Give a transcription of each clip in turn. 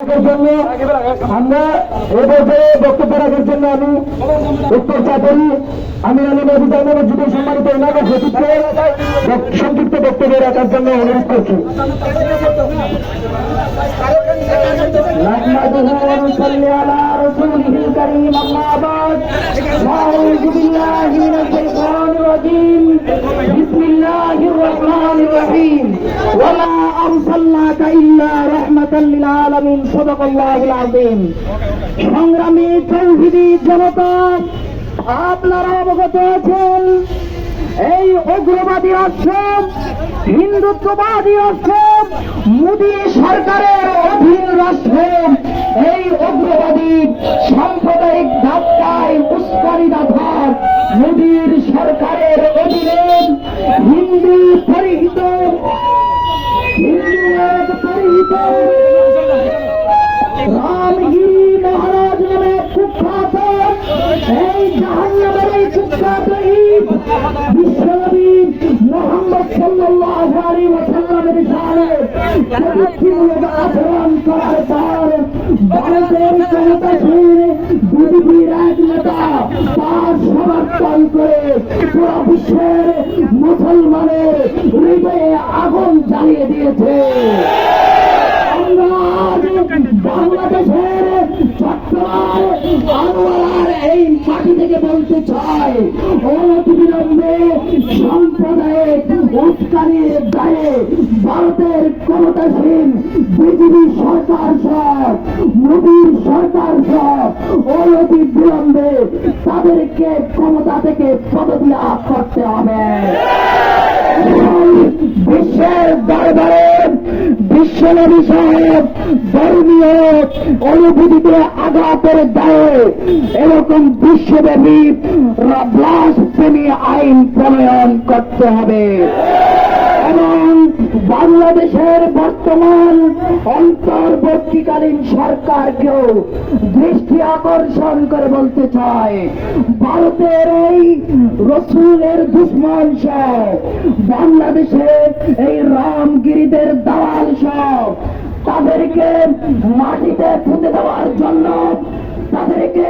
জন্য আমরা এ পর্যায়ে বক্তব্য রাখার জন্য আমি উত্তর চাকরি আমি মসজিদের সম্মানিত এলাকার সচিবকে সংক্ষিপ্ত বক্তব্য রাখার জন্য অনুরোধ করছি। نحمده ونصلي على رسوله الكريم أما بعد أعوذ بالله من الشيطان الرجيم بسم الله الرحمن الرحيم وما أرسلناك إلا رحمة للعالمين صدق الله العظيم সংগ্রামী তৌহিদি জনতা, আপনারা অবগত আছেন এই উগ্রবাদী রাষ্ট্র, হিন্দুত্ববাদী রাষ্ট্র, মোদী সরকারের অধীন রাষ্ট্র এই উগ্রবাদী সাম্প্রদায়িক ধাক্কায় উস্কানিদাধার মোদীর সরকারের অধীনে হিন্দু পরিহিত রামগিরি মহারাজ নামে কুখ্যাত এই জাহান্নামের এই কুখ্যাত বিশ্বনবী মুহাম্মদ সাল্লাল্লাহু আলাইহি ওয়াসাল্লামের শানে প্রতিমূলক আচরণ করার পর ভারতের ক্ষমতাসীন বিজেপির এক নেতা তার সমর্থন করে পুরো বিশ্বের মুসলমানের হৃদয়ে আগুন জ্বালিয়ে দিয়েছে। বাংলাদেশের চট্টগ্রাম আনোয়ারার এই মাটি থেকে বলতে চাই, অনতিবিলম্বে সাম্প্রদায়িক উস্কানির দায়ে ভারতের ক্ষমতাসীন বিজেপি সরকার সব, মোদীর সরকার সব অনতি বিলম্বে তাদেরকে ক্ষমতা থেকে পদত্যাগ করতে হবে। বিশ্বের দরবারে বিশ্বনবী সাহেব ধর্মীয় অনুভূতিতে আঘাতের দায়ে এরকম বিশ্বব্যাপী ব্লাসফেমি আইন প্রণয়ন করতে হবে এবং বাংলাদেশের বর্তমান অন্তর্বর্তীকালীন সরকারকেও দৃষ্টি আকর্ষণ করে বলতে চায়, ভারতের এই রসুলের দুশ্মন সব, বাংলাদেশের এই রামগিরিদের দালাল সব, তাদেরকে মাটিতে পুঁতে দেওয়ার জন্য, তাদেরকে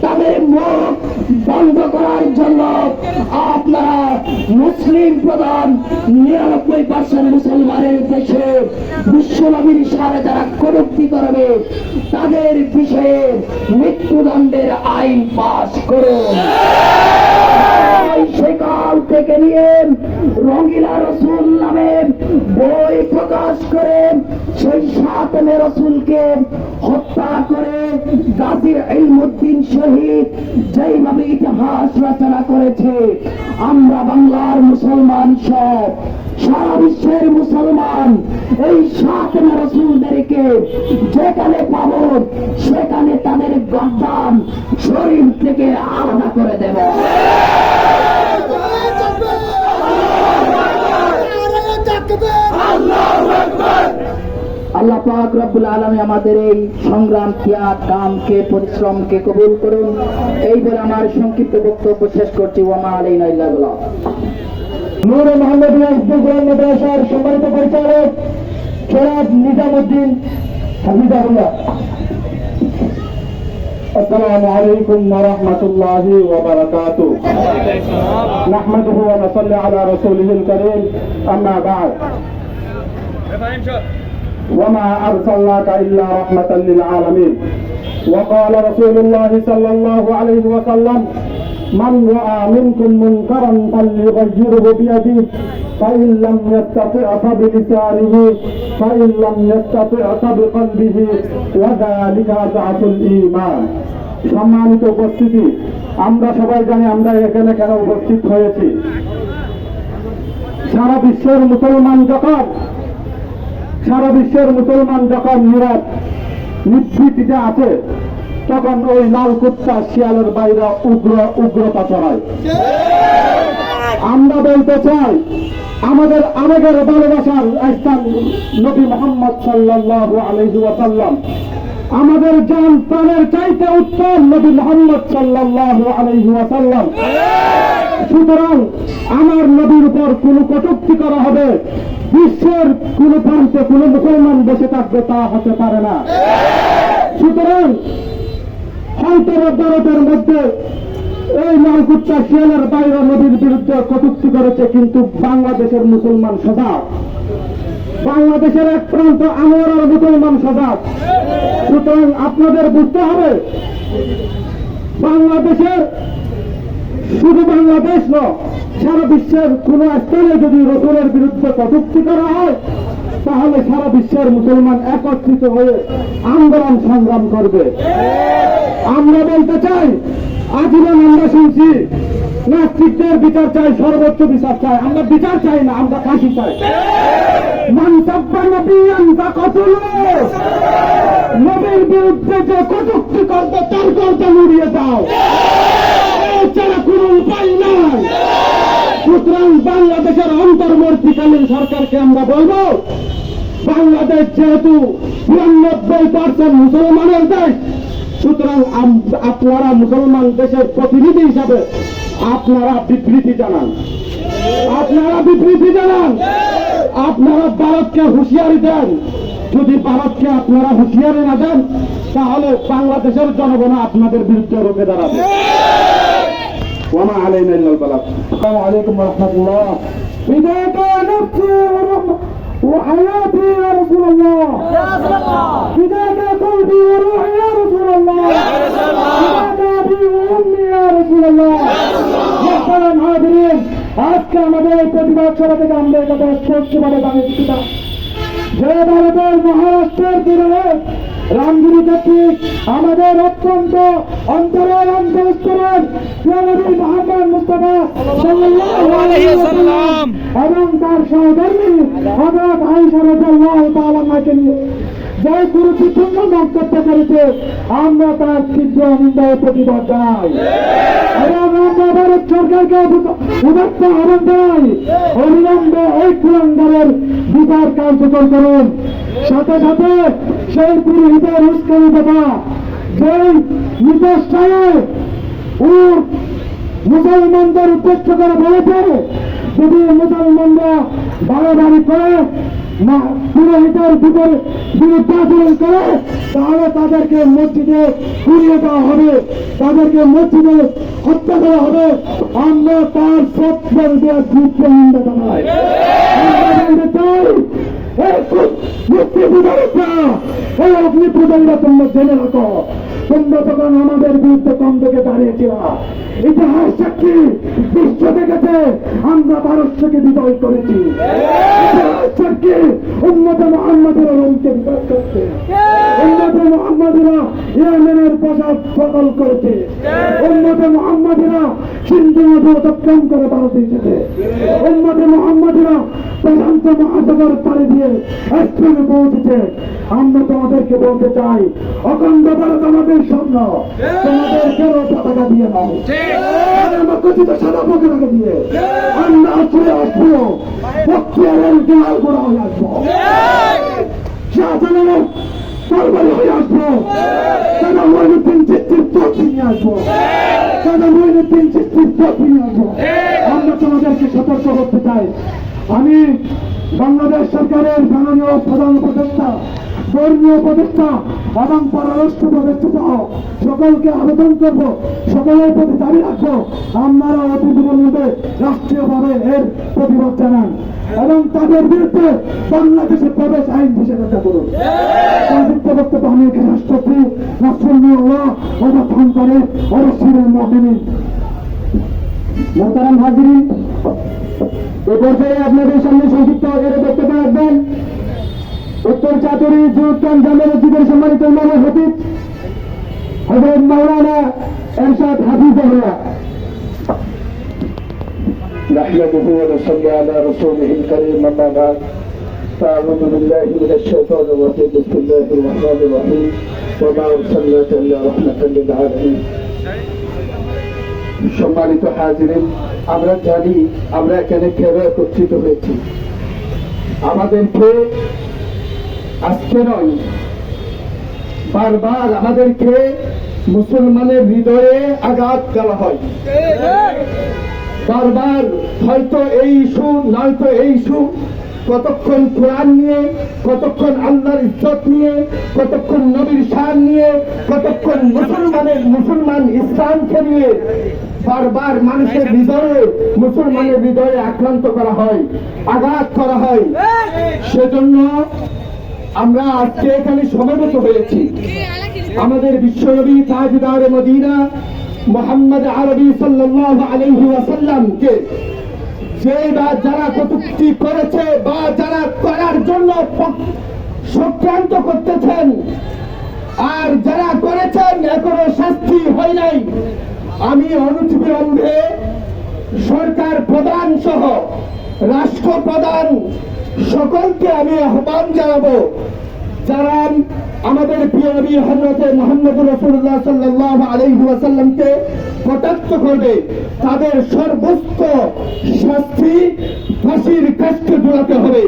তাদের মুখ বন্ধ করার জন্য আপনারা মুসলিম প্রধান 99% মুসলমানের দেশে বিশ্বনবীর সাথে যারা কটূক্তি করবে তাদের বিষয়ে মৃত্যুদণ্ডের আইন পাশ করুন। সেকাল থেকে নিয়ে রঙিলা রসুল নামে বই প্রকাশ করে সেই সাতমে রসুলকে হত্যা করে গাজী ইলমুদ্দিন শহীদ যেইভাবে ইতিহাস রচনা করেছে, আমরা বাংলার মুসলমান সব, সারা বিশ্বের মুসলমান এই সাতমে রসুলদেরকে যেখানে পাবো সেখানে তাদের গর্দান শরীর থেকে আলাদা করে দেব। আল্লাহ পাক রব্বুল আলামিন আমাদের এই সংগ্রাম, ত্যাগ, কামকে, পরিশ্রমকে কবুল করুন। এই বলে আমার সংক্ষিপ্ত বক্তব্য শেষ করছি। ওয়া মা আলাইনা ইল্লাল বালাগ। নূর মোহাম্মদিয়া ইসলামী কোরআন মাদ্রাসার সম্মানিত পরিচালক জনাব নিজামউদ্দিন হাফিজাহুল্লাহ। السلام عليكم ورحمة الله وبركاته. نحمده ونصلي على رسوله الكريم. أما بعد، وما أرسلناك إلا رحمة للعالمين. وقال رسول الله صلى الله عليه وسلم: من رأى منكم منكرا فليغيره بيده فإن لم يستطع فبلسانه فإن لم يستطع فبقلبه وذلك أضعف الإيمان. সম্মানিত উপস্থিতি, আমরা সবাই জানি আমরা এখানে কেন উপস্থিত হয়েছি। সারা বিশ্বের মুসলমান যখন নীরব নিভৃতিতে আছে তখন ওই লাল কুত্তা শিয়ালের বাইরে উগ্রতা চড়ায়। আমরা বলতে চাই, আমাদের আবেগের ভালোবাসার স্থান নবী মুহাম্মদ সাল্লাল্লাহু আলাইহি ওয়াসাল্লাম আমাদের জান প্রাণের চাইতে উত্তম নবী মুহাম্মদ সাল্লাল্লাহু আলাইহি ওয়াসাল্লাম। সুতরাং আমার নবীর উপর কোন কটূক্তি করা হবে, বিশ্বের কোন প্রান্তে কোন মুসলমান বসে থাকবে তা হতে পারে না। সুতরাং হয়তো ভারতের মধ্যে এই লালকুত্তা শিয়ালের বাইরে নবীর বিরুদ্ধে কটূক্তি করেছে, কিন্তু বাংলাদেশের মুসলমান সজাগ, বাংলাদেশের এক প্রান্ত আনোয়ারার মুসলমান সজাগ। সুতরাং আপনাদের বুঝতে হবে, বাংলাদেশের শুধু বাংলাদেশ নয়, সারা বিশ্বের কোন স্থানে যদি রসুলের বিরুদ্ধে কটূক্তি করা হয়, তাহলে সারা বিশ্বের মুসলমান একত্রিত হয়ে আন্দোলন সংগ্রাম করবে। আমরা বলতে চাই, আজীবন আমরা শুনছি নাস্তিকদের বিচার চাই, সর্বোচ্চ বিচার চাই। আমরা বিচার চাই না, আমরা ফাঁসি চাই। নবীর বিরুদ্ধে যে কটূক্তি করবে তার করতে মুড়িয়ে দাও, এছাড়া কোনো উপায় নাই। সুতরাং বাংলাদেশের অন্তর্বর্তীকালীন সরকারকে আমরা বলবো, বাংলাদেশ যেহেতু ৯২% মুসলমানের দেশ, সুতরাং আপনারা মুসলমান দেশের প্রতিনিধি হিসাবে আপনারা বিবৃতি জানান, আপনারা বিবৃতি জানান, আপনারা ভারতকে হুঁশিয়ারি দেন। যদি ভারতকে আপনারা হুঁশিয়ারি না দেন, তাহলে বাংলাদেশের জনগণ আপনাদের বিরুদ্ধে রুখে দাঁড়াবে। ওয়া আলাইনা ইল্লাল বালাগ। আসসালামু আলাইকুম ওয়া রাহমাতুল্লাহ। বিদাতা নফসি ওয়া হায়াতি ইয়া রাসূলুল্লাহ, বিদাতা কলবি ওয়া রূহি ইয়া রাসূলুল্লাহ, বিদাতা আবি ওয়া উম্মি ইয়া রাসূলুল্লাহ। মুহতারাম হাজিরিন, আজকে আমাদের এই প্রতিবাদ সভা থেকে আমরা কথা স্পষ্টভাবে জানিয়ে দিচ্ছি, যে ভারতের মহারাষ্ট্রের তীরে রামগিরি কর্তৃক আমাদের অত্যন্ত অন্তরের অন্তরস্থলের নবী মুহাম্মদ মুস্তাফা সাল্লাল্লাহু আলাইহি ওয়াসাল্লাম এবং তার সহধর্মী হযরত আয়েশা রাদিয়াল্লাহু তাআলা আনহাকে নিয়ে যে গুরুত্বপূর্ণ বক্তব্য করেছে, আমরা তার তীব্র নিন্দা ও প্রতিবাদ জানাই এবং আমরা ভারত সরকারকে উদাত্ত আহ্বান জানাই, অবিলম্বে এই কুলাঙ্গারের বিচার কার্যকর করুন। সাথে সাথে সেই পুরোহিতের উস্কানি দেওয়া, যেই নির্দেশায় মুসলমানদের উদ্দেশ্য করে বলেছে, যদি মুসলমানরা বাড়াবাড়ি করে পুরোহিতের বিরুদ্ধাচরণ করে, তাহলে তাদেরকে মসজিদে ঘুরিয়ে দেওয়া হবে, তাদেরকে মসজিদে হত্যা করা হবে। আমরা তার সত্যের দেওয়ার তীব্র নিন্দা জানাই। অগ্নি পূজারীরা তোমরা জেনে রাখো, তোমরা যখন আমাদের বিরুদ্ধে কম থেকে দাঁড়িয়েছিল, ইতিহাস সাক্ষী, বিশ্ব দেখেছে আমরা ভারতকে বিজয় করেছি। ইতিহাস সাক্ষী, উম্মতে মুহাম্মাদীরা রোমকে বিজয় করছে, উম্মতে মুহাম্মাদীরা ইয়েমেনের প্রসাদ দখল করেছে, উম্মতে মুহাম্মাদীরা সিন্ধু নদী অতিক্রম করে ভারতে এসেছে, উম্মতে মুহাম্মাদীরা প্রশান্ত মহাসাগর পাড়ি দিয়ে স্পেনে পৌঁছেছে। আমরা তোমাদেরকে বলতে চাই, অখণ্ড ভারত আমাদের স্বপ্ন, তোমাদের কেন পতাকা দিয়ে নয়, আমরা কথিত সাদা পতাকা দিয়ে আমরা চলে আসবো, বক্তিয়ারের দেওয়াল গোড়া হয়ে আসবো, শাহজালালের তরবারি হয়ে আসবো, সাদা মঈনুদ্দিন চিশতির তরবারি নিয়ে আসবো, সাদা মঈনুদ্দিন চিশতির তরবারি নিয়ে আসবো। আমরা তোমাদেরকে সতর্ক করতে চাই। আমি বাংলাদেশ সরকারের মাননীয় প্রধান উপদেষ্টা, ধর্মীয় উপদেষ্টা এবং পররাষ্ট্র উপদেষ্টা সহ সকলকে আবেদন করব, সকলের প্রতি দাবি রাখবো, আপনারা অতি দিনের মধ্যে রাষ্ট্রীয়ভাবে এর প্রতিবাদ জানান এবং তাদের বিরুদ্ধে বাংলাদেশের প্রবেশ আইন নিষেধাজ্ঞা করুন। সংযুক্ত বক্তব্য আমি রাষ্ট্রপতি নাসরুল্লাহ অবস্থান করে অবশ্যই মহিনী। মোহতারাম হাজিরিন, এ পর্যায়ে আপনাদের সামনে সংক্ষিপ্ত আকারে বক্তব্য রাখবেন উত্তর চাতুরী জুরকান জামে মসজিদের সম্মানিত ইমাম ও খতিব হযরত মাওলানা এরশাদ হাফিজাহুল্লাহ। نحمده ونصلي على رسوله الكريم، أما بعد، فأعوذ بالله من الشيطان الرجيم، بسم الله الرحمن الرحيم، وما أرسلناك إلا رحمة للعالمين। সম্মানিত হাজিরিন, আমরা জানি আমরা এখানে কেন একত্রিত হয়েছি। আমাদেরকে আজকে নয়, বারবার আমাদেরকে মুসলমানের হৃদয়ে আঘাত দেওয়া হয়। বারবার হয়তো এই ইস্যু নয়তো এই ইস্যু, কতক্ষণ কোরআন নিয়ে, কতক্ষণ আল্লাহর ইজ্জত নিয়ে, কতক্ষণ নবীর শান নিয়ে, কতক্ষণ মুসলমান ইসলামকে নিয়ে বারবার মানুষের হৃদয়ে, মুসলমানের হৃদয়ে আক্রান্ত করা হয়, আঘাত করা হয়। সেজন্য আমরা আজকে এখানে সমবেত হয়েছি আমাদের বিশ্বনবী তাজদারে মদিনা মুহাম্মদ আরবি সাল্লাল্লাহু আলাইহি ওয়াসাল্লামকে যে বা যারা কটূক্তি করেছে বা যারা করার জন্য চক্রান্ত করতেছেন, আর যারা করেছেন এখনো শাস্তি হয় নাই, আমি অনতিবিলম্বে সরকার প্রধান সহ রাষ্ট্রপ্রধান সকলকে আমি আহ্বান জানাবো, যারা আমাদের প্রিয় নবী হযরতে মুহাম্মদ রাসূলুল্লাহ সাল্লাল্লাহু আলাইহি ওয়াসাল্লামকে কটাক্ষ করবে, তাদের সর্বোচ্চ শাস্তি ফাঁসির কাষ্ঠে ঝুলাতে হবে।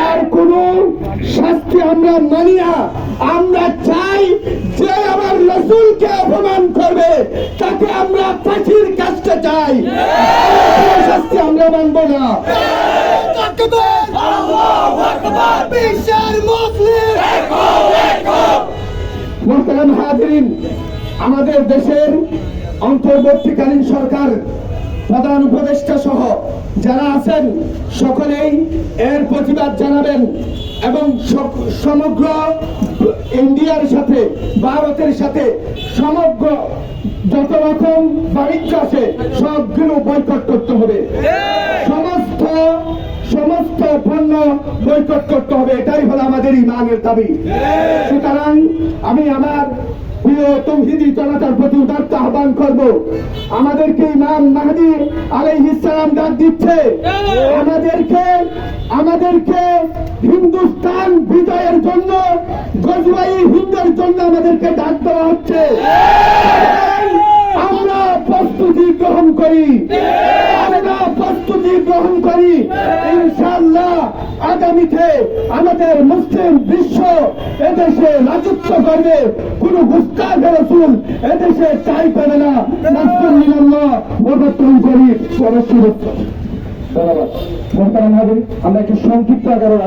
আর কোন শাস্তি আমরা মানি না। আমরা চাই যে আমার রাসূলকে অপমান করবে তাকে আমরা ফাঁসির কাষ্ঠে চাই, শাস্তি আমরা মানব না। মোহতারাম হাজিরিন, আমাদের দেশের অন্তর্বর্তীকালীন সরকার প্রধান উপদেষ্টা সহ যারা আছেন সকলেই এর প্রতিবাদ জানাবেন এবং সমগ্র ইন্ডিয়ার সাথে, ভারতের সাথে সমগ্র যত রকম বাণিজ্য আছে সবগুলো বয়কট করতে হবে, সমস্ত পণ্য বয়কট করতে হবে। এটাই হলো আমাদের ইমানের দাবি। সুতরাং আমি আমার প্রিয় তৌহিদি জনতার প্রতি উদাত্ত আহ্বান করব, আমাদেরকে ইমাম মাহদী আলাইহিস সালাম ডাক দিচ্ছে, আমাদেরকে হিন্দুস্তান বিজয়ের জন্য, গজওয়াই হিন্দের জন্য আমাদেরকে ডাক দেওয়া হচ্ছে। আমরা প্রস্তুতি গ্রহণ করি, ইনশাআল্লাহ আগামীতে আমাদের মুসলিম বিশ্ব এদেশে রাজত্ব করবে, কোন গুস্তাখ রাসূল এদেশে ঠাঁই পাবে না। নাসরুল্লাহ ওয়াবাতুল করি। ধন্যবাদ। মোহতারাম হাজির, আমরা একটু সংক্ষিপ্ত আকারে